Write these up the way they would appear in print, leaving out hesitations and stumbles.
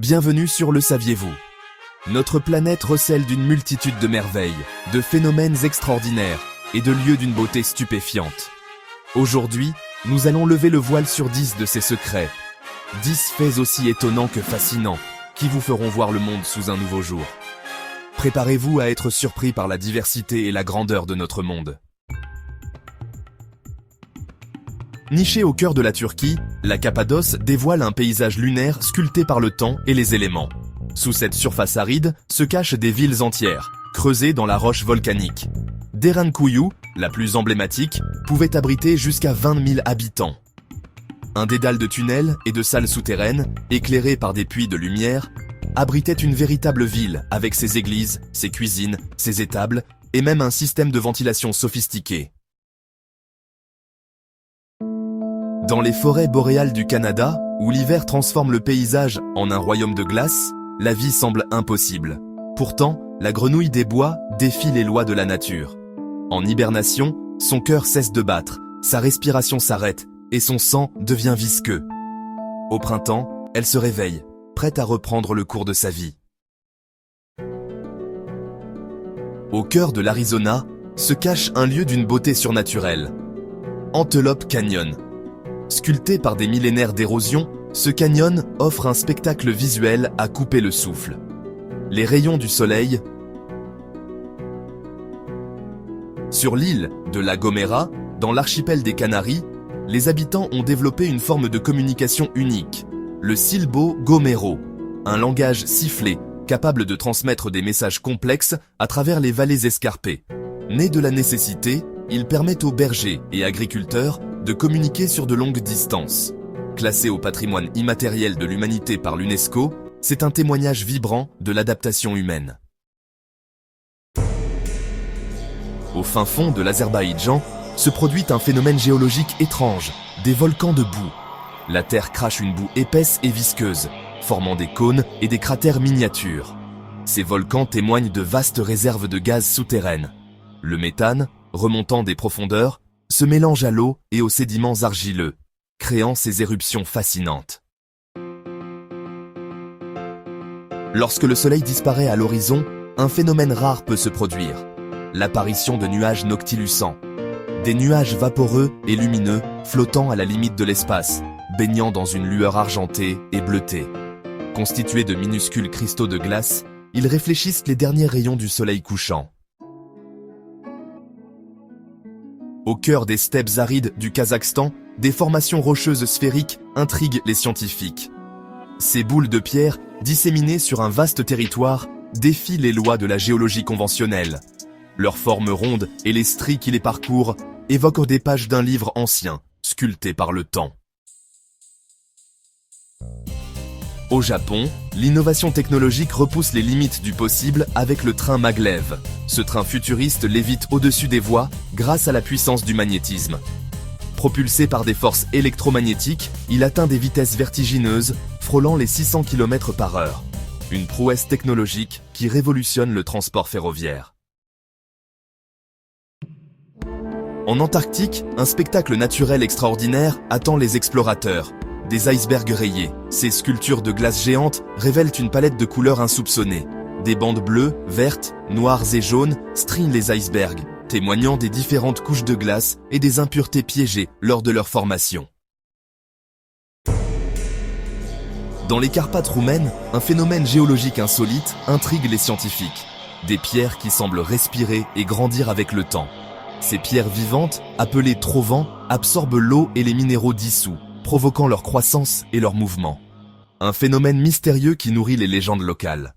Bienvenue sur Le Saviez-vous? Notre planète recèle d'une multitude de merveilles, de phénomènes extraordinaires et de lieux d'une beauté stupéfiante. Aujourd'hui, nous allons lever le voile sur 10 de ces secrets. 10 faits aussi étonnants que fascinants, qui vous feront voir le monde sous un nouveau jour. Préparez-vous à être surpris par la diversité et la grandeur de notre monde. Nichée au cœur de la Turquie, la Cappadoce dévoile un paysage lunaire sculpté par le temps et les éléments. Sous cette surface aride se cachent des villes entières, creusées dans la roche volcanique. Derinkuyu, la plus emblématique, pouvait abriter jusqu'à 20 000 habitants. Un dédale de tunnels et de salles souterraines, éclairées par des puits de lumière, abritait une véritable ville avec ses églises, ses cuisines, ses étables et même un système de ventilation sophistiqué. Dans les forêts boréales du Canada, où l'hiver transforme le paysage en un royaume de glace, la vie semble impossible. Pourtant, la grenouille des bois défie les lois de la nature. En hibernation, son cœur cesse de battre, sa respiration s'arrête et son sang devient visqueux. Au printemps, elle se réveille, prête à reprendre le cours de sa vie. Au cœur de l'Arizona se cache un lieu d'une beauté surnaturelle. Antelope Canyon. Sculpté par des millénaires d'érosion, ce canyon offre un spectacle visuel à couper le souffle. Les rayons du soleil. Sur l'île de La Gomera, dans l'archipel des Canaries, les habitants ont développé une forme de communication unique, le silbo-gomero, un langage sifflé capable de transmettre des messages complexes à travers les vallées escarpées. Né de la nécessité, il permet aux bergers et agriculteurs de communiquer sur de longues distances. Classé au patrimoine immatériel de l'humanité par l'UNESCO, c'est un témoignage vibrant de l'adaptation humaine. Au fin fond de l'Azerbaïdjan, se produit un phénomène géologique étrange, des volcans de boue. La terre crache une boue épaisse et visqueuse, formant des cônes et des cratères miniatures. Ces volcans témoignent de vastes réserves de gaz souterraines. Le méthane, remontant des profondeurs, se mélange à l'eau et aux sédiments argileux, créant ces éruptions fascinantes. Lorsque le soleil disparaît à l'horizon, un phénomène rare peut se produire, l'apparition de nuages noctilucents. Des nuages vaporeux et lumineux flottant à la limite de l'espace, baignant dans une lueur argentée et bleutée. Constitués de minuscules cristaux de glace, ils réfléchissent les derniers rayons du soleil couchant. Au cœur des steppes arides du Kazakhstan, des formations rocheuses sphériques intriguent les scientifiques. Ces boules de pierre, disséminées sur un vaste territoire, défient les lois de la géologie conventionnelle. Leurs formes rondes et les stries qui les parcourent évoquent des pages d'un livre ancien, sculpté par le temps. Au Japon, l'innovation technologique repousse les limites du possible avec le train maglev. Ce train futuriste lévite au-dessus des voies grâce à la puissance du magnétisme. Propulsé par des forces électromagnétiques, il atteint des vitesses vertigineuses, frôlant les 600 km/h. Une prouesse technologique qui révolutionne le transport ferroviaire. En Antarctique, un spectacle naturel extraordinaire attend les explorateurs. Des icebergs rayés, ces sculptures de glace géantes révèlent une palette de couleurs insoupçonnées. Des bandes bleues, vertes, noires et jaunes strient les icebergs, témoignant des différentes couches de glace et des impuretés piégées lors de leur formation. Dans les Carpates roumaines, un phénomène géologique insolite intrigue les scientifiques. Des pierres qui semblent respirer et grandir avec le temps. Ces pierres vivantes, appelées trovants, absorbent l'eau et les minéraux dissous, provoquant leur croissance et leur mouvement. Un phénomène mystérieux qui nourrit les légendes locales.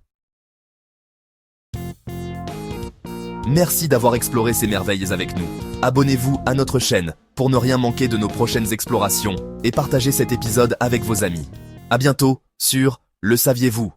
Merci d'avoir exploré ces merveilles avec nous. Abonnez-vous à notre chaîne pour ne rien manquer de nos prochaines explorations et partagez cet épisode avec vos amis. À bientôt sur Le Saviez-vous?